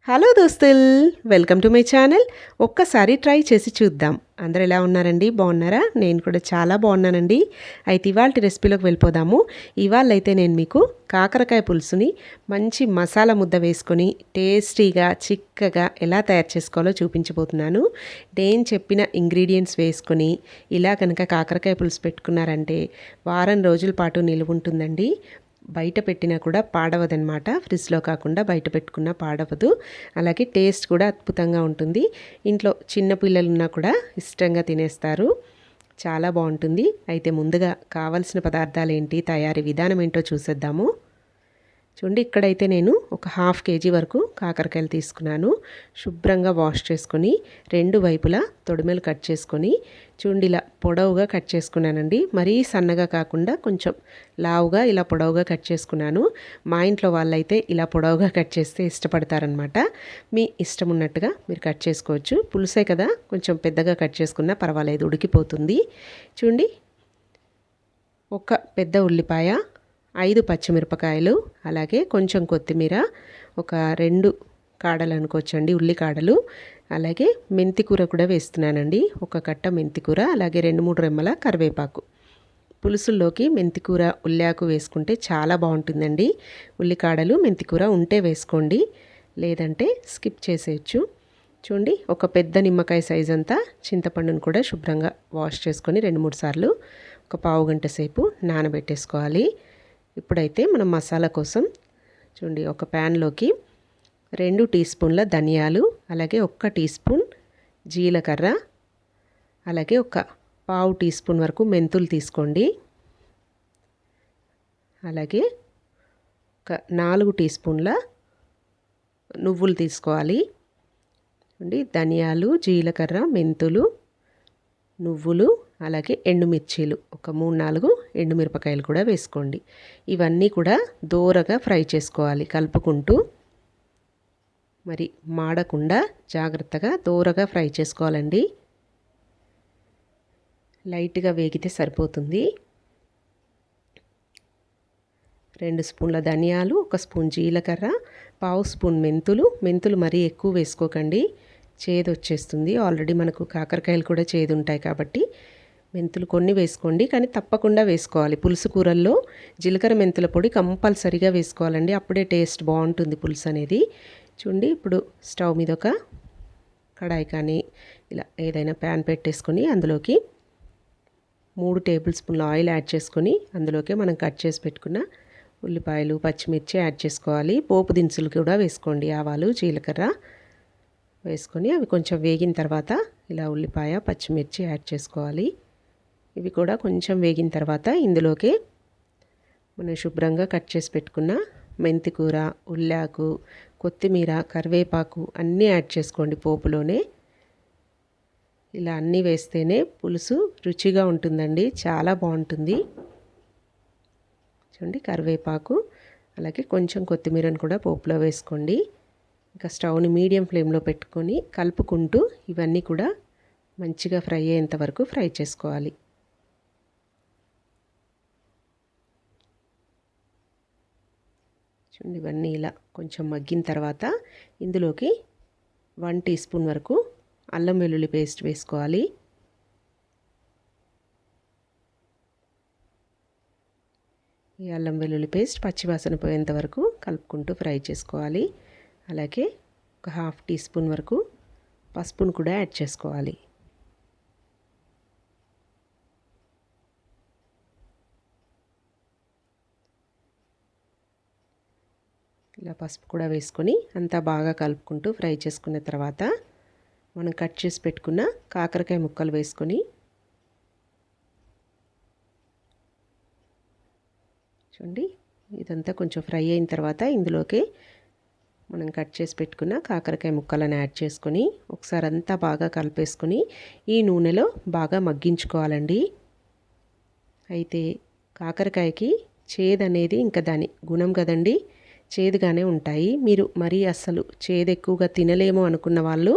Hello దోస్తుల్, welcome to my channel. ఒక్కసారి try చేసి చూద్దాం. అందరు ఎలా ఉన్నారండి? బాగున్నారా? నేను కూడా చాలా బాగున్నానండి. అయితే ఇవాళ రెసిపీలోకి వెళ్ళిపోదాము. ఇవాళ అయితే నేను మీకు కాకరకాయ పులుసుని మంచి మసాలా ముద్ద వేసుకొని టేస్టీగా చిక్కగా ఎలా తయారు చేసుకోవాలో చూపించబోతున్నాను. నేను చెప్పిన ఇంగ్రీడియంట్స్ వేసుకొని ఇలా కనుక కాకరకాయ పులుసు పెట్టుకున్నారంటే వారం రోజుల పాటు నిలువ ఉంటుందండి. బయట పెట్టినా కూడా పాడవదనమాట. ఫ్రిడ్జ్లో కాకుండా బయట పెట్టుకున్నా పాడవదు. అలాగే టేస్ట్ కూడా అద్భుతంగా ఉంటుంది. ఇంట్లో చిన్న పిల్లలు ఉన్నా కూడా ఇష్టంగా తినేస్తారు. చాలా బాగుంటుంది. అయితే ముందుగా కావలసిన పదార్థాలు ఏంటి, తయారీ విధానం ఏంటో చూసేద్దాము. చూడండి, ఇక్కడైతే నేను ఒక 1/2 kg వరకు కాకరకాయలు తీసుకున్నాను. శుభ్రంగా వాష్ చేసుకొని రెండు వైపులా తొడిమెలు కట్ చేసుకొని చూడండి ఇలా పొడవుగా కట్ చేసుకున్నానండి. మరీ సన్నగా కాకుండా కొంచెం లావుగా ఇలా పొడవుగా కట్ చేసుకున్నాను. మా ఇంట్లో వాళ్ళైతే ఇలా పొడవుగా కట్ చేస్తే ఇష్టపడతారనమాట. మీ ఇష్టం ఉన్నట్టుగా మీరు కట్ చేసుకోవచ్చు. పులుసే కదా, కొంచెం పెద్దగా కట్ చేసుకున్నా పర్వాలేదు, ఉడికిపోతుంది. చూడండి, ఒక పెద్ద ఉల్లిపాయ, 5 పచ్చిమిరపకాయలు, అలాగే కొంచెం కొత్తిమీర, ఒక 2 కాడలు అనుకోవచ్చండి, ఉల్లికాడలు, అలాగే మెంతికూర కూడా వేస్తున్నానండి. ఒక కట్ట మెంతికూర, అలాగే 2-3 రెమ్మల కరివేపాకు. పులుసుల్లోకి మెంతికూర ఉల్లాకు వేసుకుంటే చాలా బాగుంటుందండి. ఉల్లికాడలు మెంతికూర ఉంటే వేసుకోండి, లేదంటే స్కిప్ చేసేయచ్చు. చూడండి, ఒక పెద్ద నిమ్మకాయ సైజ్ అంతా చింతపండును కూడా శుభ్రంగా వాష్ చేసుకొని 2-3 సార్లు ఒక పావు గంట సేపు నానబెట్టేసుకోవాలి. ఇప్పుడైతే మనం మసాలా కోసం చూడండి, ఒక ప్యాన్లోకి 2 టీ స్పూన్ల ధనియాలు, అలాగే 1 టీ స్పూన్ జీలకర్ర, అలాగే ఒక పావు టీ స్పూన్ వరకు మెంతులు తీసుకోండి. అలాగే ఒక 4 టీ స్పూన్ల నువ్వులు తీసుకోవాలి. చూడండి, ధనియాలు, జీలకర్ర, మెంతులు, నువ్వులు, అలాగే ఎండుమిర్చీలు, ఒక 3-4 ఎండుమిరపకాయలు కూడా వేసుకోండి. ఇవన్నీ కూడా దోరగా ఫ్రై చేసుకోవాలి కలుపుకుంటూ. మరి మాడకుండా జాగ్రత్తగా దోరగా ఫ్రై చేసుకోవాలండి. లైట్గా వేగితే సరిపోతుంది. 2 స్పూన్ల ధనియాలు, 1 స్పూన్ జీలకర్ర, పావు స్పూన్ మెంతులు మరీ ఎక్కువ వేసుకోకండి, చేదు వచ్చేస్తుంది. ఆల్రెడీ మనకు కాకరకాయలు కూడా చేదు ఉంటాయి కాబట్టి మెంతులు కొన్ని వేసుకోండి, కానీ తప్పకుండా వేసుకోవాలి. పులుసు కూరల్లో జీలకర్ర మెంతుల పొడి కంపల్సరీగా వేసుకోవాలండి, అప్పుడే టేస్ట్ బాగుంటుంది పులుసు అనేది. చూడండి, ఇప్పుడు స్టవ్ మీద ఒక కడాయి కానీ ఇలా ఏదైనా ప్యాన్ పెట్టేసుకొని అందులోకి 3 టేబుల్ స్పూన్ల ఆయిల్ యాడ్ చేసుకొని అందులోకి మనం కట్ చేసి పెట్టుకున్న ఉల్లిపాయలు, పచ్చిమిర్చి యాడ్ చేసుకోవాలి. పోపు దినుసులు కూడా వేసుకోండి, ఆవాలు, జీలకర్ర వేసుకొని అవి కొంచెం వేగిన తర్వాత ఇలా ఉల్లిపాయ, పచ్చిమిర్చి యాడ్ చేసుకోవాలి. ఇవి కూడా కొంచెం వేగిన తర్వాత ఇందులోకి మనం శుభ్రంగా కట్ చేసి పెట్టుకున్న మెంతికూర, ఉల్లాకు, కొత్తిమీర, కరివేపాకు అన్నీ యాడ్ చేసుకోండి పోపులోనే. ఇలా అన్నీ వేస్తేనే పులుసు రుచిగా ఉంటుందండి, చాలా బాగుంటుంది. చూడండి, కరివేపాకు అలాగే కొంచెం కొత్తిమీరను కూడా పోపులో వేసుకోండి. ఇంకా స్టవ్ని మీడియం ఫ్లేమ్లో పెట్టుకొని కలుపుకుంటూ ఇవన్నీ కూడా మంచిగా ఫ్రై అయ్యేంత వరకు ఫ్రై చేసుకోవాలి. చూడండి, ఇవన్నీ ఇలా కొంచెం మగ్గిన తర్వాత ఇందులోకి 1 టీ స్పూన్ వరకు అల్లం వెల్లుల్లి పేస్ట్ వేసుకోవాలి. ఈ అల్లం వెల్లుల్లి పేస్ట్ పచ్చివాసన పోయేంత వరకు కలుపుకుంటూ ఫ్రై చేసుకోవాలి. అలాగే ఒక 1/2 టీ స్పూన్ వరకు పసుపును కూడా యాడ్ చేసుకోవాలి. ఇలా పసుపు కూడా వేసుకొని అంతా బాగా కలుపుకుంటూ ఫ్రై చేసుకున్న తర్వాత మనం కట్ చేసి పెట్టుకున్న కాకరకాయ ముక్కలు వేసుకొని చూడండి, ఇదంతా కొంచెం ఫ్రై అయిన తర్వాత ఇందులోకి మనం కట్ చేసి పెట్టుకున్న కాకరకాయ ముక్కలను యాడ్ చేసుకొని ఒకసారి అంతా బాగా కలిపేసుకొని ఈ నూనెలో బాగా మగ్గించుకోవాలండి. అయితే కాకరకాయకి చేదు అనేది ఇంకా దాని గుణం కదండి, చేదుగానే ఉంటాయి. మీరు మరీ అస్సలు చేదు ఎక్కువగా తినలేము అనుకున్న వాళ్ళు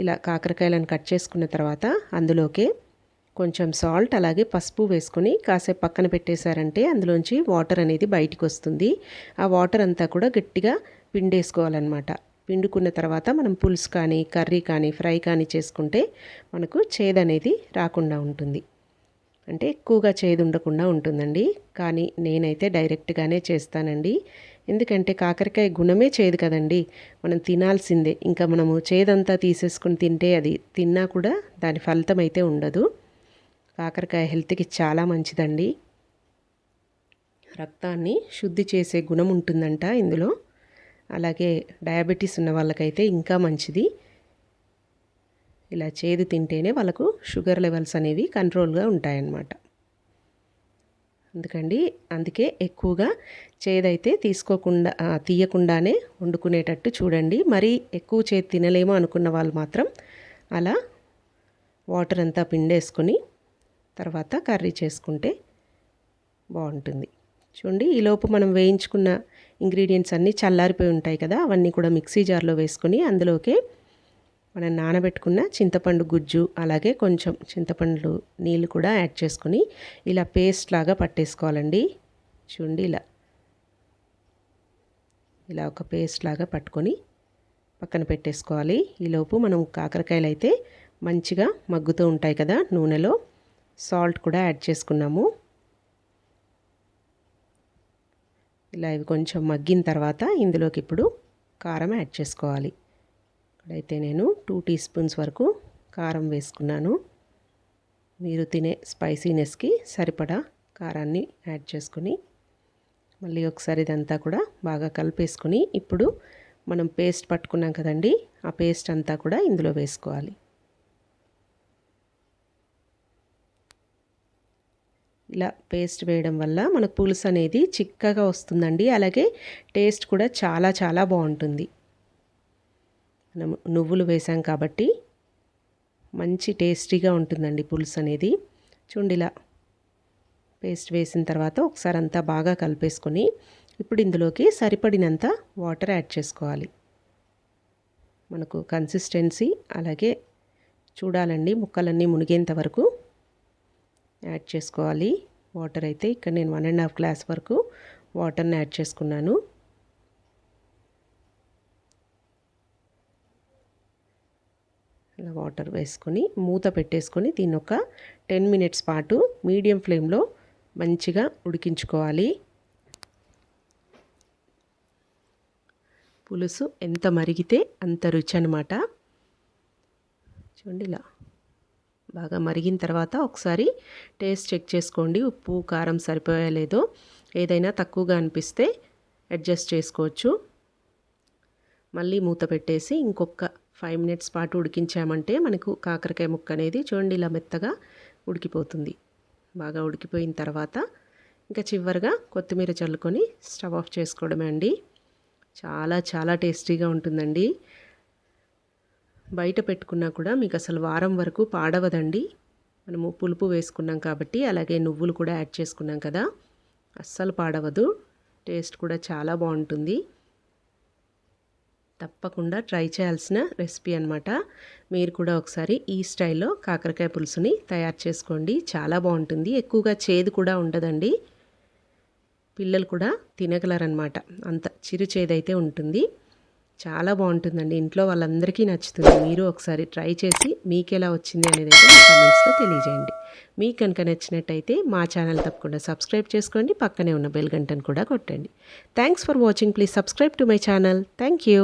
ఇలా కాకరకాయలను కట్ చేసుకున్న తర్వాత అందులోకే కొంచెం సాల్ట్ అలాగే పసుపు వేసుకొని కాసేపు పక్కన పెట్టేశారంటే అందులోంచి వాటర్ అనేది బయటికి వస్తుంది. ఆ వాటర్ అంతా కూడా గట్టిగా పిండేసుకోవాలన్నమాట. పిండుకున్న తర్వాత మనం పులుసు కానీ కర్రీ కానీ ఫ్రై కానీ చేసుకుంటే మనకు చేదు అనేది రాకుండా ఉంటుంది. అంటే ఎక్కువగా చేదు ఉండకుండా ఉంటుందండి. కానీ నేనైతే డైరెక్ట్గానే చేస్తానండి. ఎందుకంటే కాకరకాయ గుణమే చేదు కదండి, మనం తినాల్సిందే. ఇంకా మనము చేదంతా తీసేసుకుని తింటే అది తిన్నా కూడా దాని ఫలితం అయితే ఉండదు. కాకరకాయ హెల్త్కి చాలా మంచిదండి. రక్తాన్ని శుద్ధి చేసే గుణం ఉంటుందంట ఇందులో. అలాగే డయాబెటీస్ ఉన్న వాళ్ళకైతే ఇంకా మంచిది. ఇలా చేదు తింటేనే వాళ్ళకు షుగర్ లెవెల్స్ అనేవి కంట్రోల్గా ఉంటాయన్నమాట. అందుకే ఎక్కువగా చేదైతే తీయకుండానే వండుకునేటట్టు చూడండి. మరీ ఎక్కువ చేదు తినలేమో అనుకున్న వాళ్ళు మాత్రం అలా వాటర్ అంతా పిండేసుకొని తర్వాత కర్రీ చేసుకుంటే బాగుంటుంది. చూడండి, ఈలోపు మనం వేయించుకున్న ఇంగ్రీడియంట్స్ అన్నీ చల్లారిపోయి ఉంటాయి కదా, అవన్నీ కూడా మిక్సీ జార్లో వేసుకొని అందులోకి మనం నానబెట్టుకున్న చింతపండు గుజ్జు, అలాగే కొంచెం చింతపండు నీళ్ళు కూడా యాడ్ చేసుకొని ఇలా పేస్ట్ లాగా పట్టేసుకోవాలండి. చూడండి, ఇలా ఒక పేస్ట్ లాగా పట్టుకొని పక్కన పెట్టేసుకోవాలి. ఈలోపు మనం కాకరకాయలు అయితే మంచిగా మగ్గుతూ ఉంటాయి కదా నూనెలో. సాల్ట్ కూడా యాడ్ చేసుకున్నాము. ఇలా ఇవి కొంచెం మగ్గిన తర్వాత ఇందులోకి ఇప్పుడు కారం యాడ్ చేసుకోవాలి. ఇక్కడైతే నేను 2 టీ స్పూన్స్ వరకు కారం వేసుకున్నాను. మీరు తినే స్పైసీనెస్కి సరిపడా కారాన్ని యాడ్ చేసుకొని మళ్ళీ ఒకసారి ఇదంతా కూడా బాగా కలిపేసుకొని ఇప్పుడు మనం పేస్ట్ పట్టుకున్నాం కదండి, ఆ పేస్ట్ అంతా కూడా ఇందులో వేసుకోవాలి. ఇలా పేస్ట్ వేయడం వల్ల మనకు పులుసు అనేది చిక్కగా వస్తుందండి. అలాగే టేస్ట్ కూడా చాలా చాలా బాగుంటుంది. మనం నువ్వులు వేసాం కాబట్టి మంచి టేస్టీగా ఉంటుందండి పులుసు అనేది. చూడండి, ఇలా పేస్ట్ వేసిన తర్వాత ఒకసారి అంతా బాగా కలిపేసుకొని ఇప్పుడు ఇందులోకి సరిపడినంత వాటర్ యాడ్ చేసుకోవాలి. మనకు కన్సిస్టెన్సీ అలాగే చూడాలండి, ముక్కలన్నీ మునిగేంత వరకు యాడ్ చేసుకోవాలి. వాటర్ అయితే ఇక్కడ నేను 1.5 గ్లాస్ వరకు వాటర్ని యాడ్ చేసుకున్నాను. ఇలా వాటర్ వేసుకొని మూత పెట్టేసుకొని దీన్ని ఒక 10 మినిట్స్ పాటు మీడియం ఫ్లేమ్లో మంచిగా ఉడికించుకోవాలి. పులుసు ఎంత మరిగితే అంత రుచి అన్నమాట. చూడండి, ఇలా బాగా మరిగిన తర్వాత ఒకసారి టేస్ట్ చెక్ చేసుకోండి, ఉప్పు కారం సరిపోయా లేదో. ఏదైనా తక్కువగా అనిపిస్తే అడ్జస్ట్ చేసుకోవచ్చు. మళ్ళీ మూత పెట్టేసి ఇంకొక 5 మినిట్స్ పాటు ఉడికించామంటే మనకు కాకరకాయ ముక్క అనేది చూడండి ఇలా మెత్తగా ఉడికిపోతుంది. బాగా ఉడికిపోయిన తర్వాత ఇంకా చివరిగా కొత్తిమీర చల్లుకొని స్టవ్ ఆఫ్ చేసుకోవడమే అండి. చాలా చాలా టేస్టీగా ఉంటుందండి. బయట పెట్టుకున్నా కూడా మీకు అసలు వారం వరకు పాడవదండి. మనము పులుపు వేసుకున్నాం కాబట్టి, అలాగే నువ్వులు కూడా యాడ్ చేసుకున్నాం కదా, అస్సలు పాడవదు. టేస్ట్ కూడా చాలా బాగుంటుంది. తప్పకుండా ట్రై చేయాల్సిన రెసిపీ అన్నమాట. మీరు కూడా ఒకసారి ఈ స్టైల్లో కాకరకాయ పులుసుని తయారు చేసుకోండి, చాలా బాగుంటుంది. ఎక్కువగా చేదు కూడా ఉండదండి. పిల్లలు కూడా తినగలరన్నమాట, అంత చిరు చేదైతే ఉంటుంది. చాలా బాగుంటుందండి, ఇంట్లో వాళ్ళందరికీ నచ్చుతుంది. మీరు ఒకసారి ట్రై చేసి మీకు ఎలా వచ్చింది అనేది అయితే మీ కామెంట్స్లో తెలియజేయండి. మీకు కనుక నచ్చినట్టయితే మా ఛానల్ తప్పకుండా సబ్స్క్రైబ్ చేసుకోండి, పక్కనే ఉన్న బెల్ గంటను కూడా కొట్టండి. Thanks for watching. Please subscribe to my channel. Thank you.